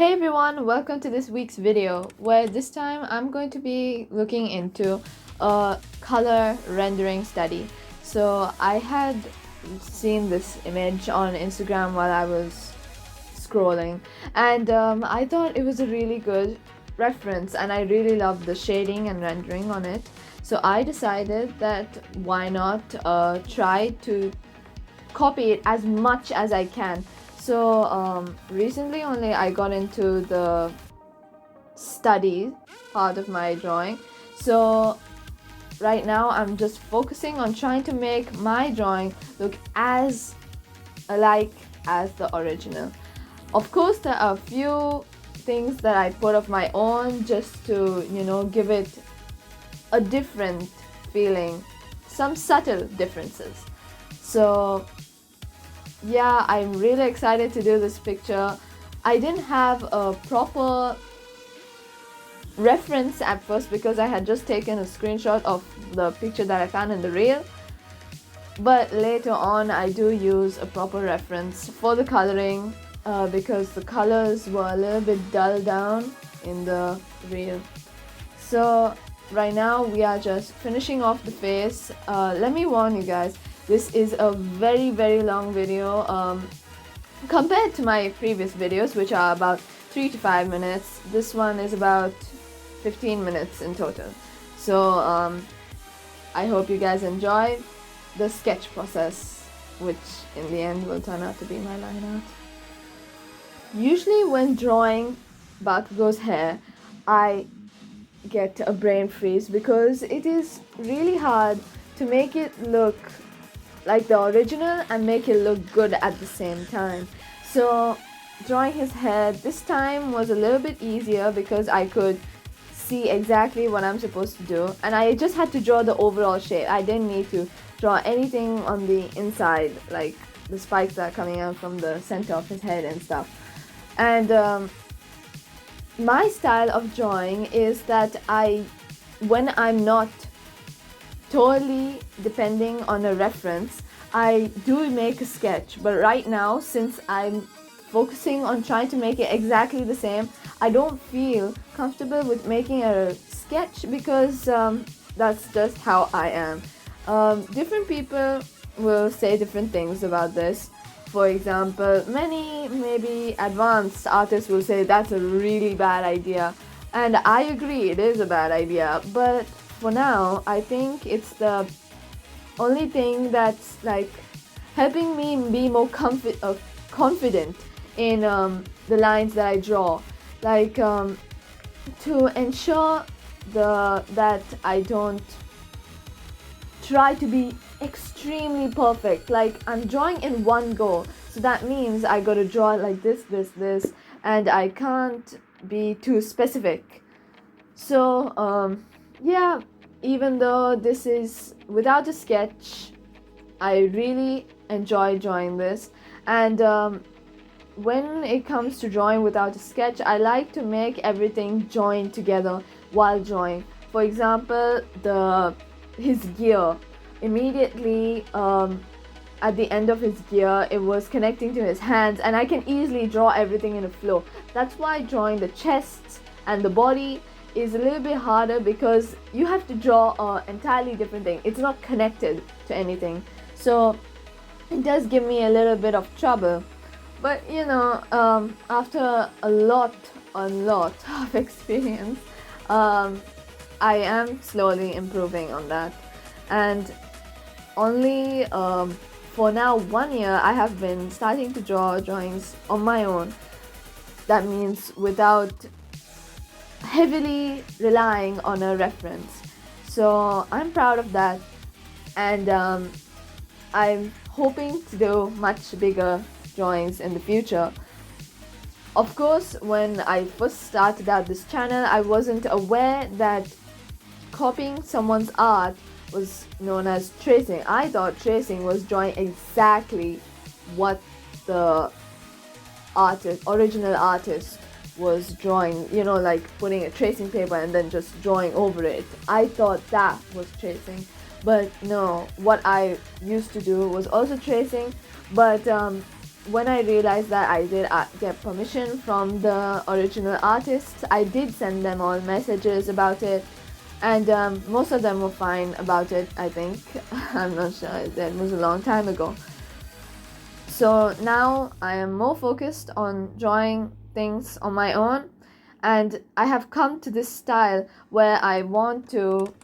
Hey everyone, welcome to this week's video where this time I'm going to be looking into a color rendering study. So I had seen this image on Instagram while I was scrolling, and I thought it was a really good reference and I really loved the shading and rendering on it. So I decided that why not try to copy it as much as I can. So recently only I got into the study part of my drawing. So right now I'm just focusing on trying to make my drawing look as alike as the original. Of course, there are a few things that I put of my own just to, give it a different feeling, some subtle differences. So yeah, I'm really excited to do this picture. I didn't have a proper reference at first because I had just taken a screenshot of the picture that I found in the reel, but later on I do use a proper reference for the coloring because the colors were a little bit dull down in the reel. So right now we are just finishing off the face. Let me warn you guys, this is a very long video compared to my previous videos, which are about 3 to 5 minutes. This one is about 15 minutes in total. So I hope you guys enjoy the sketch process, which in the end will turn out to be my line art. Usually when drawing Bakugo's hair, I get a brain freeze because it is really hard to make it look like the original and make it look good at the same time. So drawing his hair this time was a little bit easier because I could see exactly what I'm supposed to do, and I just had to draw the overall shape. I didn't need to draw anything on the inside, like the spikes that are coming out from the center of his head and stuff. And my style of drawing is that when I'm not totally depending on a reference, I do make a sketch. But right now, since I'm focusing on trying to make it exactly the same, I don't feel comfortable with making a sketch because that's just how I am. Different people will say different things about this. For example, many maybe advanced artists will say that's a really bad idea, and I agree, it is a bad idea, but for now I think it's the only thing that's like helping me be more confident in the lines that I draw, like to ensure that I don't try to be extremely perfect. Like I'm drawing in one go, so that means I gotta draw like this, and I can't be too specific. So yeah, even though this is without a sketch, I really enjoy drawing this. And when it comes to drawing without a sketch, I like to make everything join together while drawing. For example, his gear, immediately at the end of his gear, it was connecting to his hands, and I can easily draw everything in a flow. That's why drawing the chest and the body is a little bit harder, because you have to draw an entirely different thing. It's not connected to anything, so it does give me a little bit of trouble. But after a lot of experience, I am slowly improving on that. And only for now 1 year I have been starting to draw drawings on my own. That means without heavily relying on a reference. So I'm proud of that, and I'm hoping to do much bigger drawings in the future. Of course, when I first started out this channel, I wasn't aware that copying someone's art was known as tracing. I thought tracing was drawing exactly what the original artist was drawing, like putting a tracing paper and then just drawing over it. I thought that was tracing, but no, what I used to do was also tracing, but when I realized that I did get permission from the original artists, I did send them all messages about it, and most of them were fine about it, I think. I'm not sure, that was a long time ago. So now I am more focused on drawing things on my own, and I have come to this style where I want to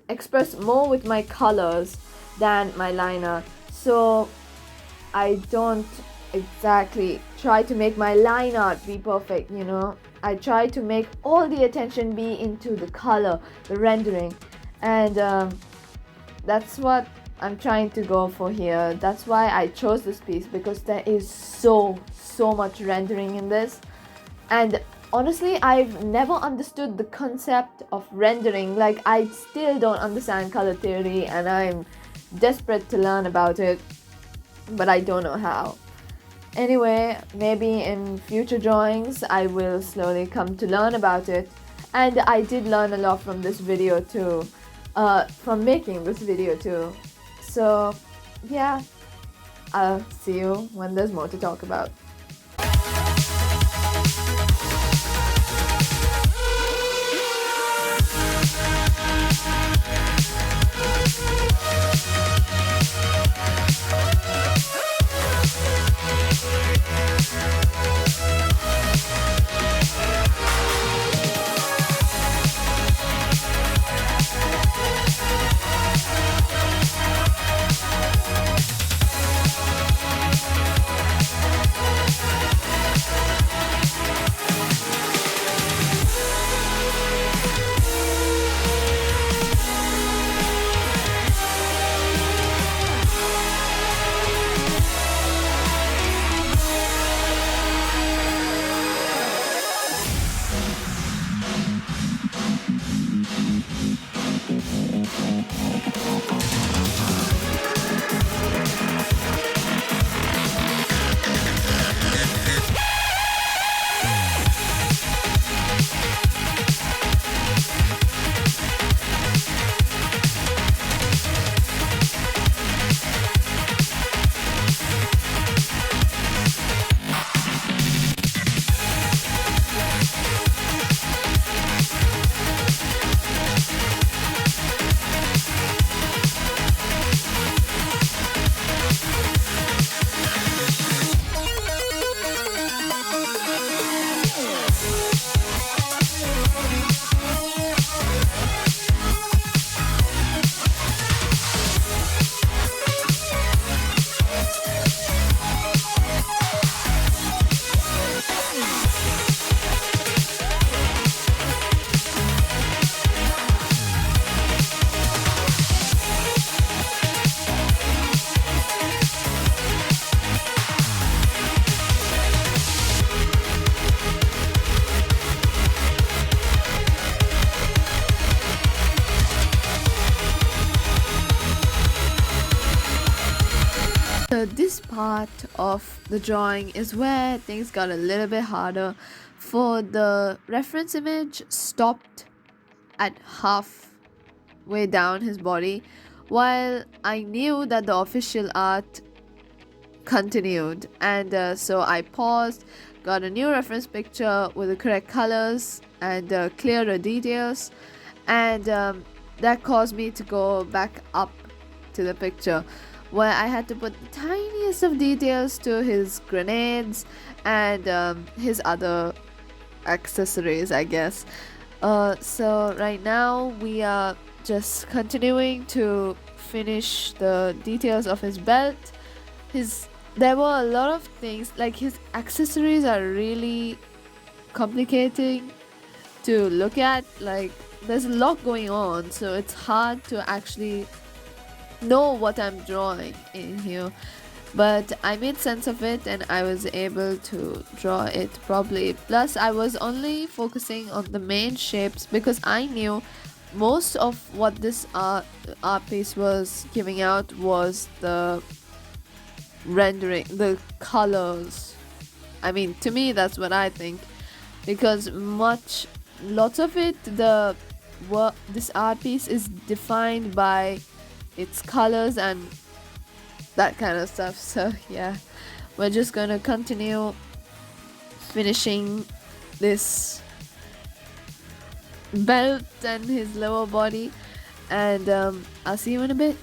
express more with my colors than my liner. So I don't exactly try to make my line art be perfect, you know. I try to make all the attention be into the color, the rendering, and that's what I'm trying to go for here. That's why I chose this piece, because there is so much rendering in this. And honestly, I've never understood the concept of rendering. Like, I still don't understand color theory, and I'm desperate to learn about it, but I don't know how. Anyway, maybe in future drawings I will slowly come to learn about it. And I did learn a lot from this video too, from making this video too. So yeah, I'll see you when there's more to talk about. So this part of the drawing is where things got a little bit harder, for the reference image stopped at halfway down his body, while I knew that the official art continued. And so I paused, got a new reference picture with the correct colors and clearer details, and that caused me to go back up to the picture, where I had to put the tiniest of details to his grenades and his other accessories, I guess. So right now we are just continuing to finish the details of his belt. There were a lot of things, like his accessories are really complicating to look at. Like, there's a lot going on, so it's hard to actually know what I'm drawing in here, but I made sense of it and I was able to draw it properly. Plus, I was only focusing on the main shapes because I knew most of what this art piece was giving out was the rendering, the colors. I mean, to me, that's what I think, because lots of it, this art piece is defined by its colors and that kind of stuff. So yeah, we're just gonna continue finishing this belt and his lower body, and I'll see you in a bit.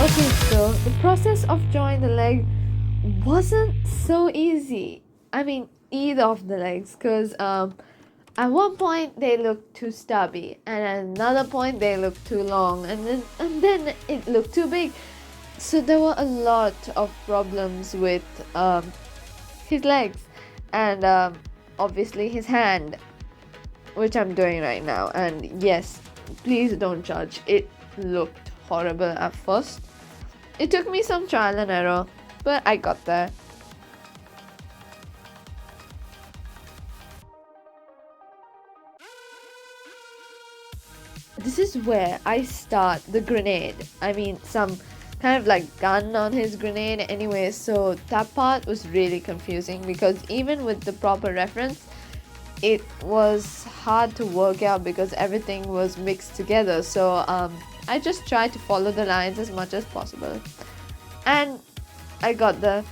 Okay, so the process of drawing the leg wasn't so easy. I mean, either of the legs, because at one point they looked too stubby, and at another point they looked too long, and then it looked too big. So there were a lot of problems with his legs, and obviously his hand, which I'm doing right now. And yes, please don't judge. It looked horrible at first. It took me some trial and error, but I got there. This is where I start the grenade. I mean, some kind of like gun on his grenade anyway, so that part was really confusing because even with the proper reference, it was hard to work out because everything was mixed together. So I just tried to follow the lines as much as possible, and I got there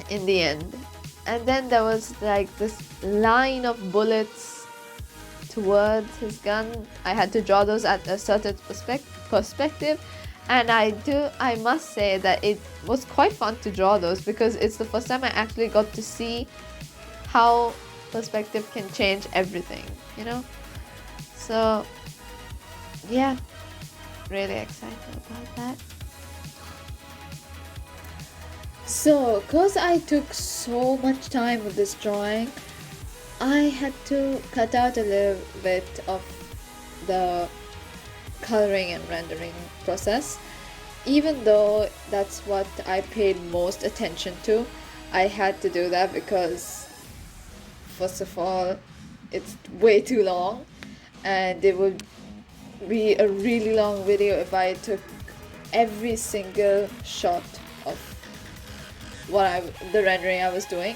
in the end. And then there was like this line of bullets towards his gun. I had to draw those at a certain perspective, and I must say that it was quite fun to draw those because it's the first time I actually got to see how perspective can change everything, you know. So yeah, really excited about that. So because I took so much time with this drawing, I had to cut out a little bit of the coloring and rendering process. Even though that's what I paid most attention to, I had to do that because first of all, it's way too long, and it would be a really long video if I took every single shot of the rendering I was doing.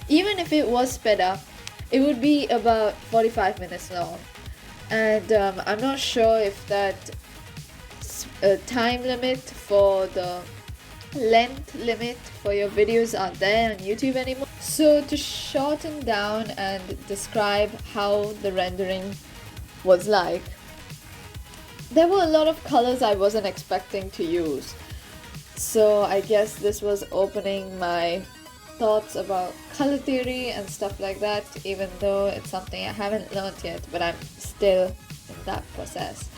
Even if it was sped up, it would be about 45 minutes long, and I'm not sure if that time limit for the length limit for your videos are there on YouTube anymore. So to shorten down and describe how the rendering was like, there were a lot of colors I wasn't expecting to use. So I guess this was opening my thoughts about color theory and stuff like that, even though it's something I haven't learned yet, but I'm still in that process.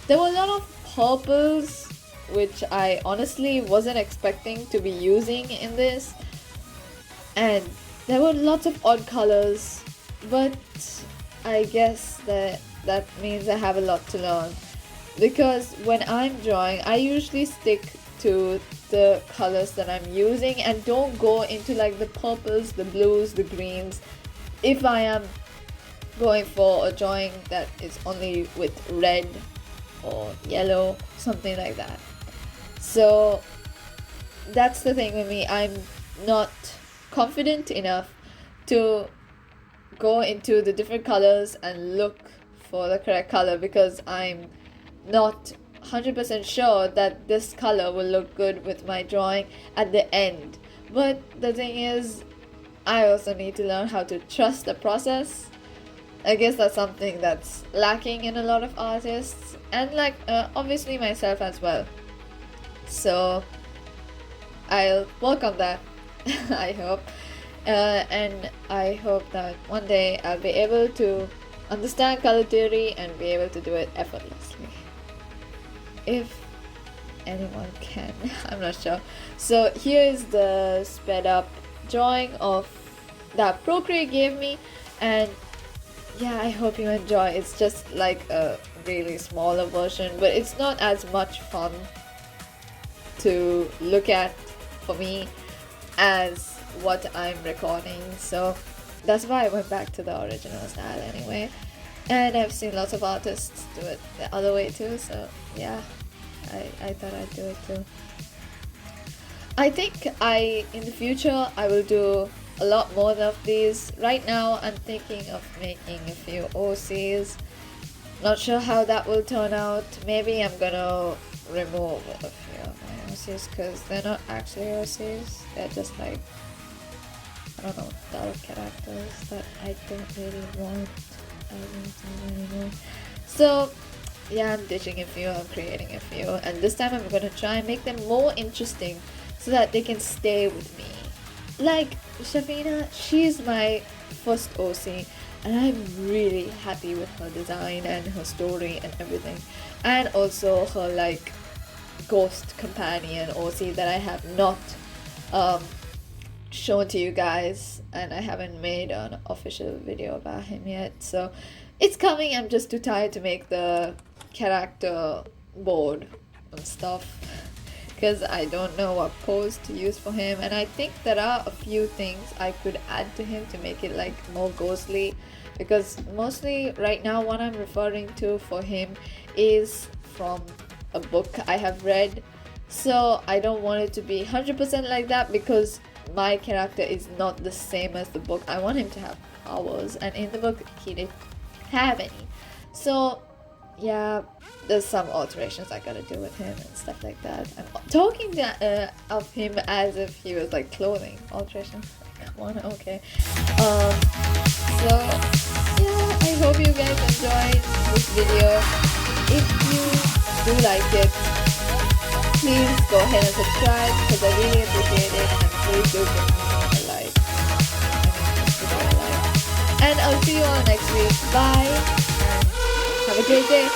There were a lot of purples which I honestly wasn't expecting to be using in this, and there were lots of odd colors, but I guess that means I have a lot to learn, because when I'm drawing I usually stick to the colors that I'm using and don't go into like the purples, the blues, the greens if I am going for a drawing that is only with red or yellow, something like that. So that's the thing with me. I'm not confident enough to go into the different colors and look for the correct color because I'm not 100% sure that this color will look good with my drawing at the end. But the thing is, I also need to learn how to trust the process. I guess that's something that's lacking in a lot of artists, and like obviously myself as well. So I'll work on that. I hope, and I hope that one day I'll be able to understand color theory and be able to do it effortlessly, if anyone can. I'm not sure. So here is the sped up drawing of that Procreate gave me, and yeah, I hope you enjoy. It's just like a really smaller version, but it's not as much fun to look at for me as what I'm recording, so that's why I went back to the original style anyway. And I've seen lots of artists do it the other way too, so yeah, I thought I'd do it too. I think in the future I will do a lot more of these. Right now I'm thinking of making a few OCs. Not sure how that will turn out. Maybe I'm gonna remove a few of my OCs because they're not actually OCs. They're just like, I don't know, dull characters that I don't really want anymore. So yeah, I'm ditching a few, I'm creating a few, and this time I'm gonna try and make them more interesting so that they can stay with me. Like Safiyah, she's my first OC and I'm really happy with her design and her story and everything, and also her like ghost companion OC that I have not shown to you guys, and I haven't made an official video about him yet, so it's coming. I'm just too tired to make the character board and stuff because I don't know what pose to use for him, and I think there are a few things I could add to him to make it like more ghostly, because mostly right now what I'm referring to for him is from a book I have read, so I don't want it to be 100% like that because my character is not the same as the book. I want him to have powers, and in the book he didn't have any. So yeah, there's some alterations I gotta do with him and stuff like that. I'm talking of him as if he was like clothing alterations. Come on, okay. So yeah, I hope you guys enjoyed this video. If you do like it, please go ahead and subscribe because I really appreciate it, and please do give me a like. And I'll see you all next week. Bye, and have a great day.